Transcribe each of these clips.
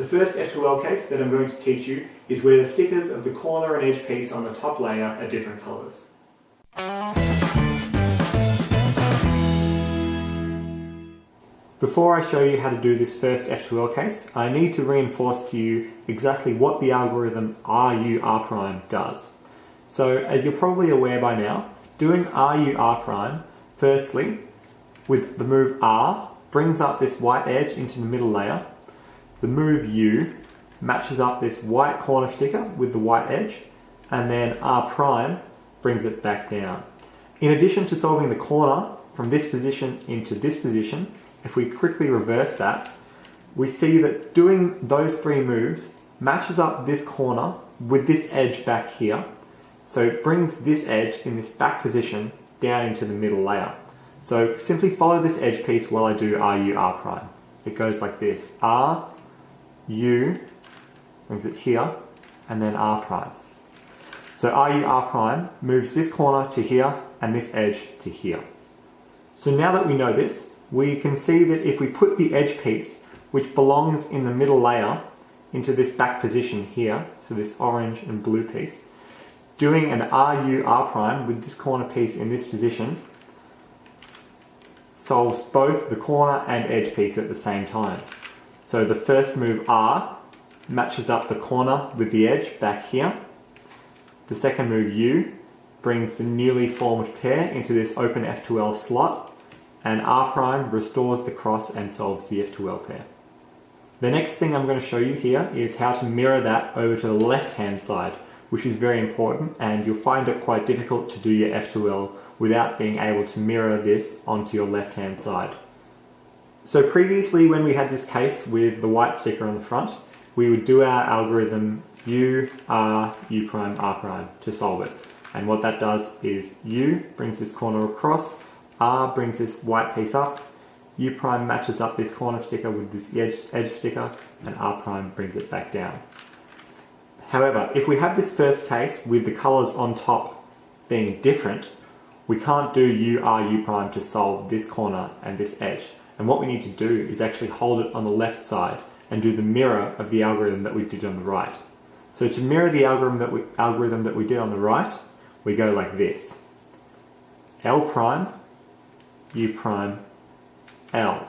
The first F2L case that I'm going to teach you is where the stickers of the corner and edge piece on the top layer are different colours. Before I show you how to do this first F2L case, I need to reinforce to you exactly what the algorithm RU does. So, as you're probably aware by now, doing RU firstly, with the move R, brings up this white edge into the middle layer. The move U matches up this white corner sticker with the white edge, and then R' brings it back down. In addition to solving the corner from this position into this position, if we quickly reverse that, we see that doing those three moves matches up this corner with this edge back here. So it brings this edge in this back position down into the middle layer. So simply follow this edge piece while I do RU'. It goes like this: R, U, brings it here, and then R'. So RU' moves this corner to here and this edge to here. So now that we know this, we can see that if we put the edge piece, which belongs in the middle layer, into this back position here, so this orange and blue piece, doing an RU' with this corner piece in this position solves both the corner and edge piece at the same time. So the first move R matches up the corner with the edge back here. The second move U brings the newly formed pair into this open F2L slot, and R' restores the cross and solves the F2L pair. The next thing I'm going to show you here is how to mirror that over to the left hand side, which is very important, and you'll find it quite difficult to do your F2L without being able to mirror this onto your left hand side. So previously, when we had this case with the white sticker on the front, we would do our algorithm U, R, U', R' to solve it. And what that does is U brings this corner across, R brings this white piece up, U' matches up this corner sticker with this edge sticker, and R' brings it back down. However, if we have this first case with the colours on top being different, we can't do U, R, U' to solve this corner and this edge. And what we need to do is actually hold it on the left side and do the mirror of the algorithm that we did on the right. So to mirror the algorithm that we did on the right, we go like this: L', U', L.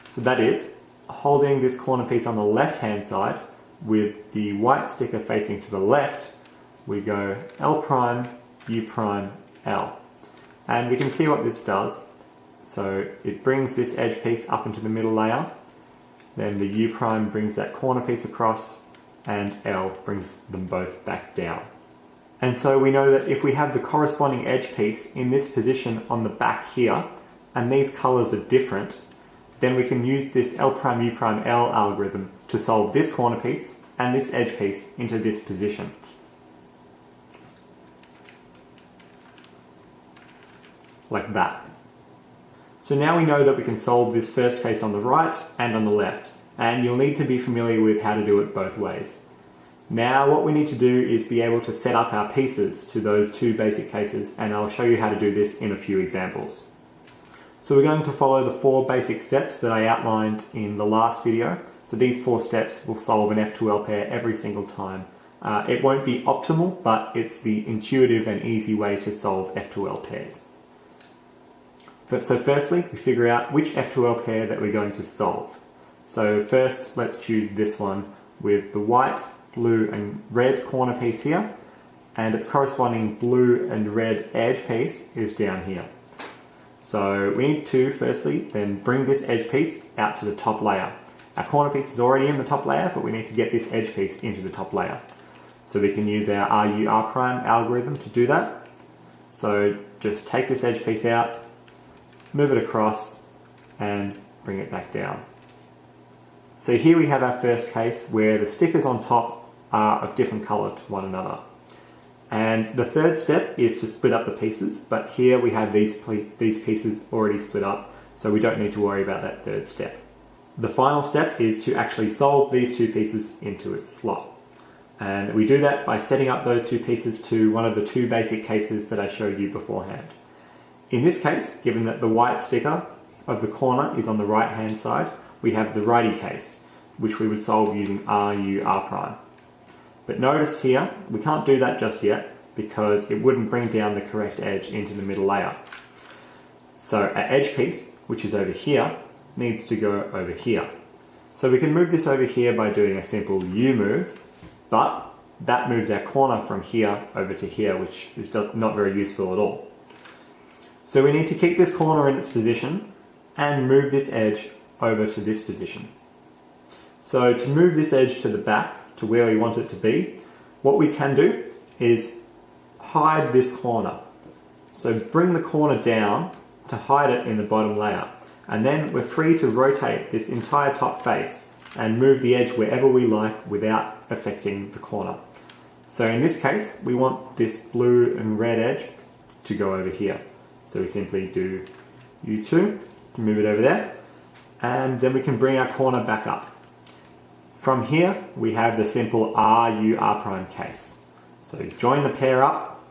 So that is, holding this corner piece on the left hand side with the white sticker facing to the left, we go L', U', L. And we can see what this does. So it brings this edge piece up into the middle layer, then the U' brings that corner piece across, and L brings them both back down. And so we know that if we have the corresponding edge piece in this position on the back here, and these colours are different, then we can use this L', U', L algorithm to solve this corner piece and this edge piece into this position. Like that. So now we know that we can solve this first case on the right and on the left, and you'll need to be familiar with how to do it both ways. Now what we need to do is be able to set up our pieces to those two basic cases, and I'll show you how to do this in a few examples. So we're going to follow the 4 basic steps that I outlined in the last video. So these 4 steps will solve an F2L pair every single time. It won't be optimal, but it's the intuitive and easy way to solve F2L pairs. So firstly, we figure out which F2L pair that we're going to solve. So first, let's choose this one with the white, blue and red corner piece here, and its corresponding blue and red edge piece is down here. So we need to firstly then bring this edge piece out to the top layer. Our corner piece is already in the top layer, but we need to get this edge piece into the top layer. So we can use our RU', algorithm to do that. So just take this edge piece out, move it across, and bring it back down. So here we have our first case where the stickers on top are of different colour to one another. And the third step is to split up the pieces, but here we have these pieces already split up, so we don't need to worry about that third step. The final step is to actually solve these 2 pieces into its slot. And we do that by setting up those 2 pieces to one of the 2 basic cases that I showed you beforehand. In this case, given that the white sticker of the corner is on the right hand side, we have the righty case. which we would solve using R, U, R prime. But notice here, we can't do that just yet because it wouldn't bring down the correct edge into the middle layer. So our edge piece, which is over here, needs to go over here. So we can move this over here by doing a simple U move, but that moves our corner from here over to here, which is not very useful at all. So we need to keep this corner in its position and move this edge over to this position. So to move this edge to the back, to where we want it to be, what we can do is hide this corner. So bring the corner down to hide it in the bottom layer. And then we're free to rotate this entire top face and move the edge wherever we like without affecting the corner. So in this case, we want this blue and red edge to go over here. So we simply do U2 to move it over there, and then we can bring our corner back up. From here, we have the simple RU R prime case. So join the pair up,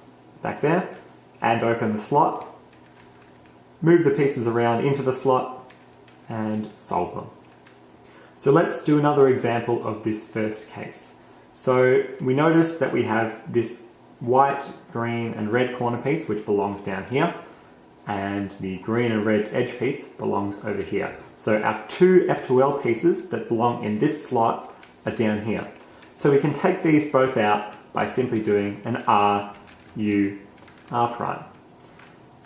back there, and open the slot, move the pieces around into the slot, and solve them. So let's do another example of this first case. So we notice that we have this white, green, and red corner piece, which belongs down here, and the green and red edge piece belongs over here. So our two F2L pieces that belong in this slot are down here. So we can take these both out by simply doing an R, U, R prime.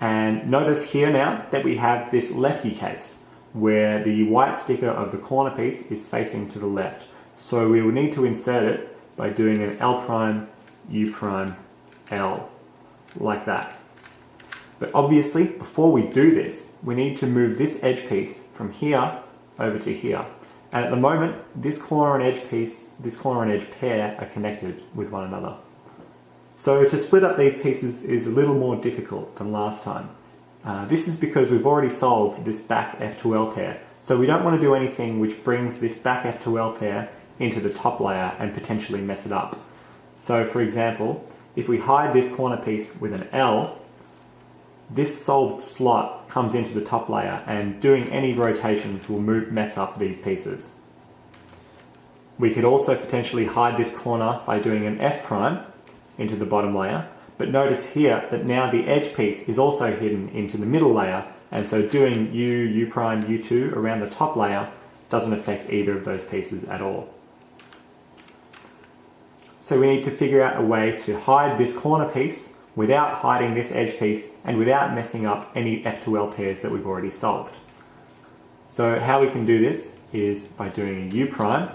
And notice here now that we have this lefty case, where the white sticker of the corner piece is facing to the left. So we will need to insert it by doing an L prime, U prime, L, like that. But obviously, before we do this, we need to move this edge piece from here over to here. And at the moment, this corner and edge piece, this corner and edge pair are connected with one another. So to split up these pieces is a little more difficult than last time. This is because we've already solved this back F2L pair. So we don't want to do anything which brings this back F2L pair into the top layer and potentially mess it up. So for example, if we hide this corner piece with an L, this solved slot comes into the top layer, and doing any rotations will mess up these pieces. We could also potentially hide this corner by doing an F prime into the bottom layer, but notice here that now the edge piece is also hidden into the middle layer, and so doing U, U prime, U2 around the top layer doesn't affect either of those pieces at all. So we need to figure out a way to hide this corner piece without hiding this edge piece and without messing up any F2L pairs that we've already solved. So how we can do this is by doing a U prime.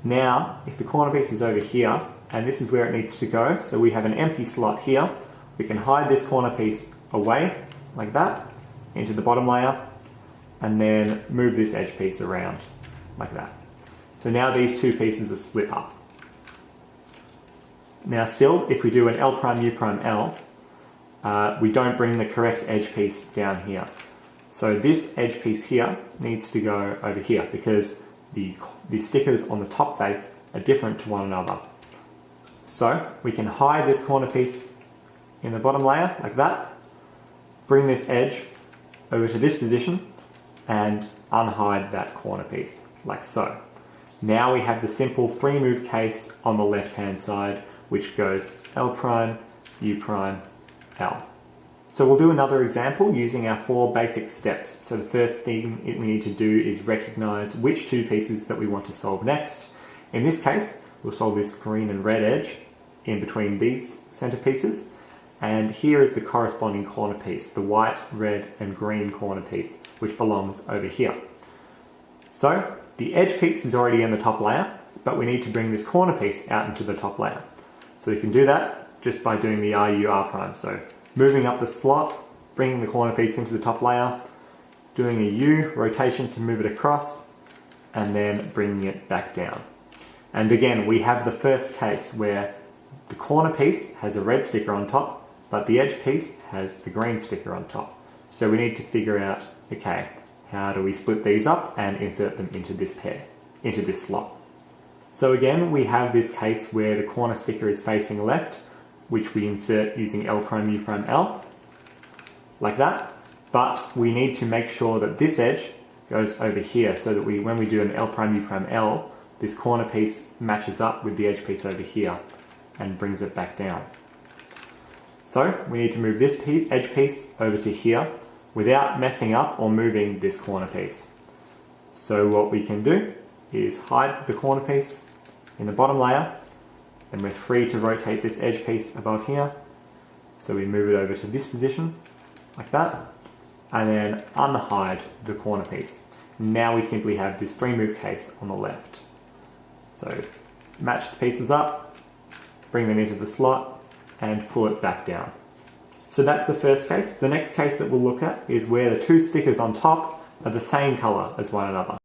Now, if the corner piece is over here, and this is where it needs to go, so we have an empty slot here, we can hide this corner piece away, like that, into the bottom layer, and then move this edge piece around, like that. So now these two pieces are split up. Now still, if we do an L prime, U prime, L, we don't bring the correct edge piece down here. So this edge piece here needs to go over here because the stickers on the top face are different to one another. So we can hide this corner piece in the bottom layer, like that, bring this edge over to this position, and unhide that corner piece, like so. Now we have the simple 3-move case on the left-hand side, which goes L prime, U prime, L. So we'll do another example using our 4 basic steps. So the first thing we need to do is recognize which two pieces that we want to solve next. In this case, we'll solve this green and red edge in between these center pieces. And here is the corresponding corner piece, the white, red, and green corner piece, which belongs over here. So the edge piece is already in the top layer, but we need to bring this corner piece out into the top layer. So we can do that just by doing the RU R prime. So moving up the slot, bringing the corner piece into the top layer, doing a U rotation to move it across, and then bringing it back down. And again, we have the first case where the corner piece has a red sticker on top, but the edge piece has the green sticker on top. So we need to figure out, okay, how do we split these up and insert them into this pair, into this slot. So again, we have this case where the corner sticker is facing left, which we insert using L prime, U prime, L, like that. But we need to make sure that this edge goes over here so that when we do an L prime U prime L, this corner piece matches up with the edge piece over here and brings it back down. So we need to move this edge piece over to here without messing up or moving this corner piece. So what we can do is hide the corner piece in the bottom layer, and we're free to rotate this edge piece above here. So we move it over to this position, like that, and then unhide the corner piece. Now we simply have this 3-move case on the left. So match the pieces up, bring them into the slot, and pull it back down. So that's the first case. The next case that we'll look at is where the 2 stickers on top are the same color as one another.